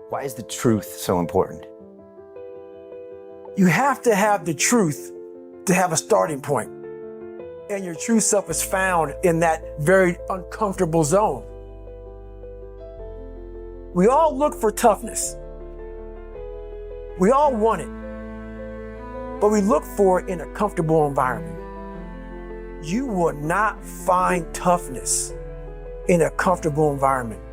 Why is the truth so important? You have to have the truth to have a starting point. And your true self is found in that very uncomfortable zone. We all look for toughness. We all want it. But we look for it in a comfortable environment. You will not find toughness in a comfortable environment.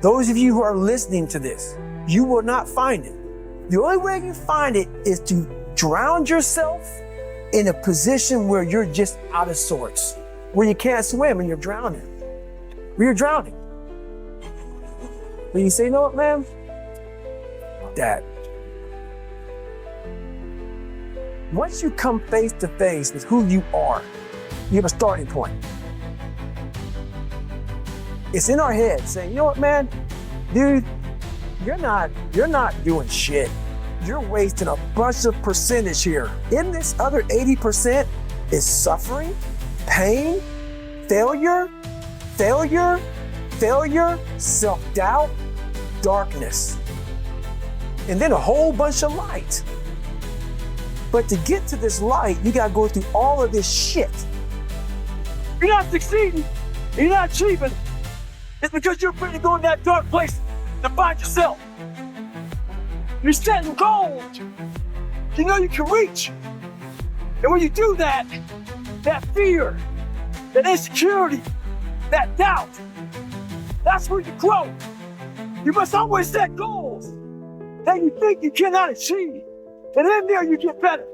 Those of you who are listening to this, you will not find it. The only way you find it is to drown yourself in a position where you're just out of sorts, where you can't swim and you're drowning. Where you're drowning. When you say, you know what, man? Dad. Once you come face to face with who you are, you have a starting point. It's in our head saying, you know what, man? Dude, you're not doing shit. You're wasting a bunch of percentage here. In this other 80% is suffering, pain, failure, self-doubt, darkness, and then a whole bunch of light. But to get to this light, you gotta go through all of this shit. You're not succeeding, you're not achieving. It's because you're afraid to go in that dark place to find yourself. You're setting goals you know you can reach. And when you do that, that fear, that insecurity, that doubt, that's where you grow. You must always set goals that you think you cannot achieve. And in there you get better.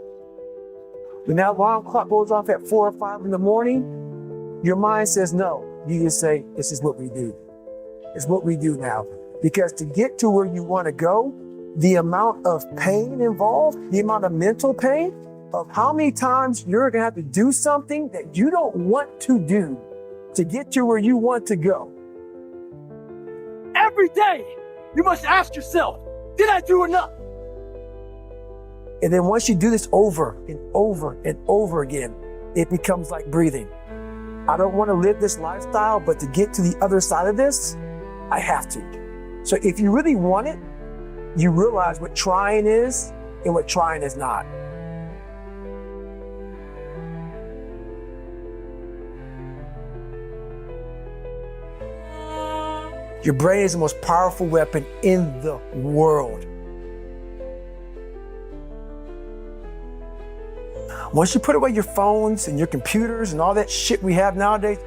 When that alarm clock goes off at 4 or 5 in the morning, your mind says no. You just say, this is what we do. It's what we do now. Because to get to where you want to go, the amount of pain involved, the amount of mental pain, of how many times you're going to have to do something that you don't want to do to get to where you want to go. Every day, you must ask yourself, did I do enough? And then once you do this over and over and over again, it becomes like breathing. I don't want to live this lifestyle, but to get to the other side of this, I have to. So if you really want it, you realize what trying is and what trying is not. Your brain is the most powerful weapon in the world. Once you put away your phones and your computers and all that shit we have nowadays,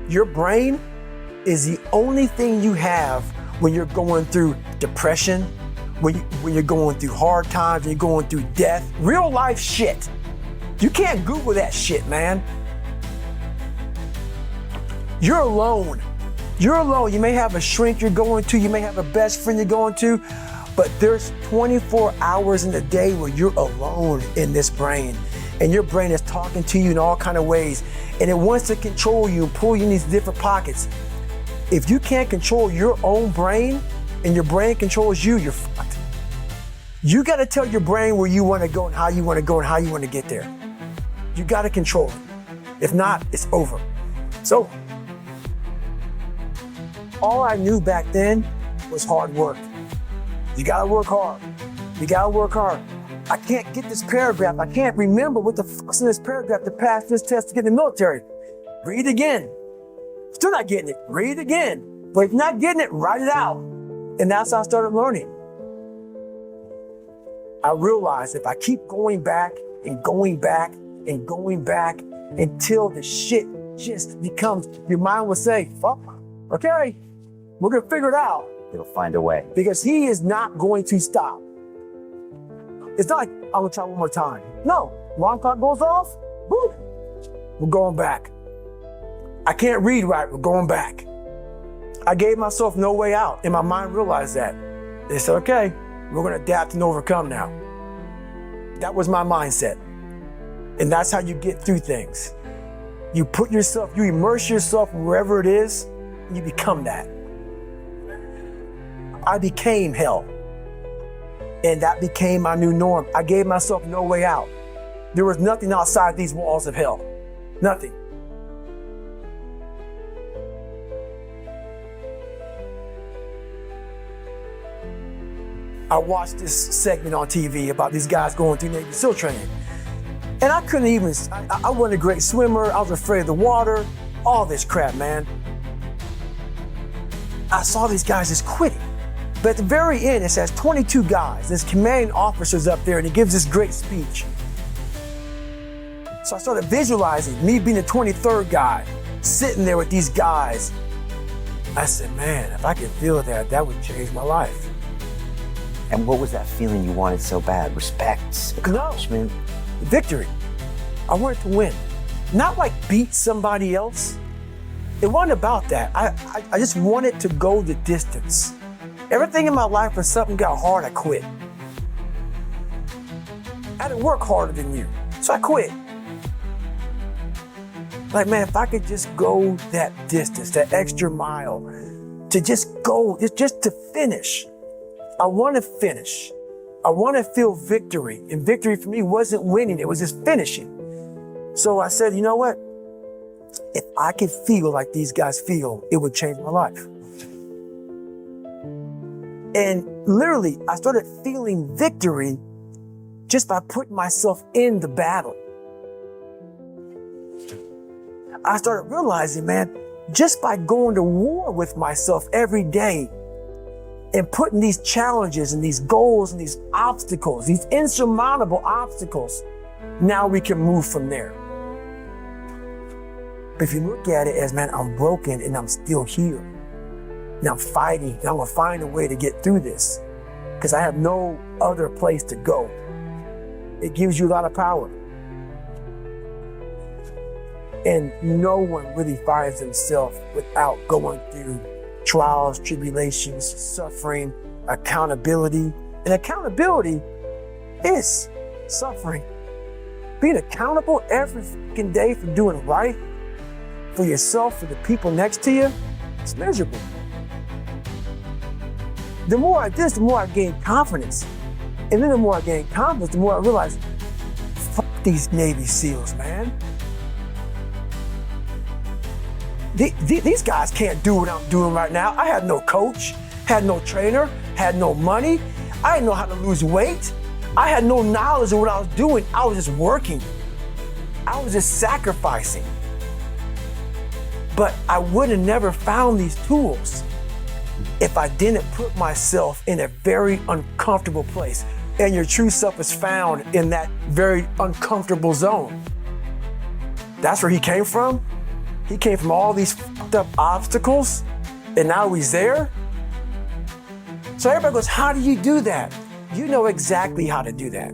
your brain is the only thing you have when you're going through depression, when you're going through hard times, when you're going through death, real life shit. You can't Google that shit, man. You're alone. You're alone. You may have a shrink you're going to, you may have a best friend you're going to, but there's 24 hours in the day where you're alone in this brain. And your brain is talking to you in all kinds of ways. And it wants to control you and pull you in these different pockets. If you can't control your own brain and your brain controls you, you're fucked. You got to tell your brain where you want to go and how you want to go and how you want to get there. You got to control it. If not, it's over. So, all I knew back then was hard work. You got to work hard. You got to work hard. I can't get this paragraph. I can't remember what the fuck's in this paragraph to pass this test to get in the military. Read again. Still not getting it. Read again. But if you're not getting it, write it out. And that's how I started learning. I realized if I keep going back and going back and going back until the shit just becomes, your mind will say, fuck, okay, we're going to figure it out. It'll find a way. Because he is not going to stop. It's not like, I'm going to try one more time. No, alarm clock goes off, boom, we're going back. I can't read right, we're going back. I gave myself no way out, and my mind realized that. They said, okay, we're going to adapt and overcome now. That was my mindset. And that's how you get through things. You put yourself, you immerse yourself wherever it is, and you become that. I became hell. And that became my new norm. I gave myself no way out. There was nothing outside these walls of hell. Nothing. I watched this segment on TV about these guys going through Navy SEAL training. And I couldn't even, I wasn't a great swimmer. I was afraid of the water, all this crap, man. I saw these guys just quitting. But at the very end, it says 22 guys. There's commanding officers up there, and he gives this great speech. So I started visualizing me being the 23rd guy, sitting there with these guys. I said, man, if I could feel that, that would change my life. And what was that feeling you wanted so bad? Respect, accomplishment? No, victory. I wanted to win. Not like beat somebody else. It wasn't about that. I just wanted to go the distance. Everything in my life, when something got hard, I quit. I had to work harder than you, so I quit. Like, man, if I could just go that distance, that extra mile, to just go, just to finish. I want to finish. I want to feel victory. And victory for me wasn't winning, it was just finishing. So I said, you know what? If I could feel like these guys feel, it would change my life. And literally, I started feeling victory just by putting myself in the battle. I started realizing, man, just by going to war with myself every day and putting these challenges and these goals and these obstacles, these insurmountable obstacles, now we can move from there. But if you look at it as, man, I'm broken and I'm still here. And I'm fighting and I'm gonna find a way to get through this because I have no other place to go. It gives you a lot of power. And no one really finds themselves without going through trials, tribulations, suffering, accountability. And accountability is suffering. Being accountable every fucking day for doing right for yourself, for the people next to you, it's miserable. The more I did this, the more I gained confidence. And then the more I gained confidence, the more I realized, fuck these Navy SEALs, man. These guys can't do what I'm doing right now. I had no coach, had no trainer, had no money. I didn't know how to lose weight. I had no knowledge of what I was doing. I was just working. I was just sacrificing. But I would have never found these tools if I didn't put myself in a very uncomfortable place. And your true self is found in that very uncomfortable zone. That's where he came from. He came from all these fucked up obstacles, and now he's there. So everybody goes, how do you do that? You know exactly how to do that.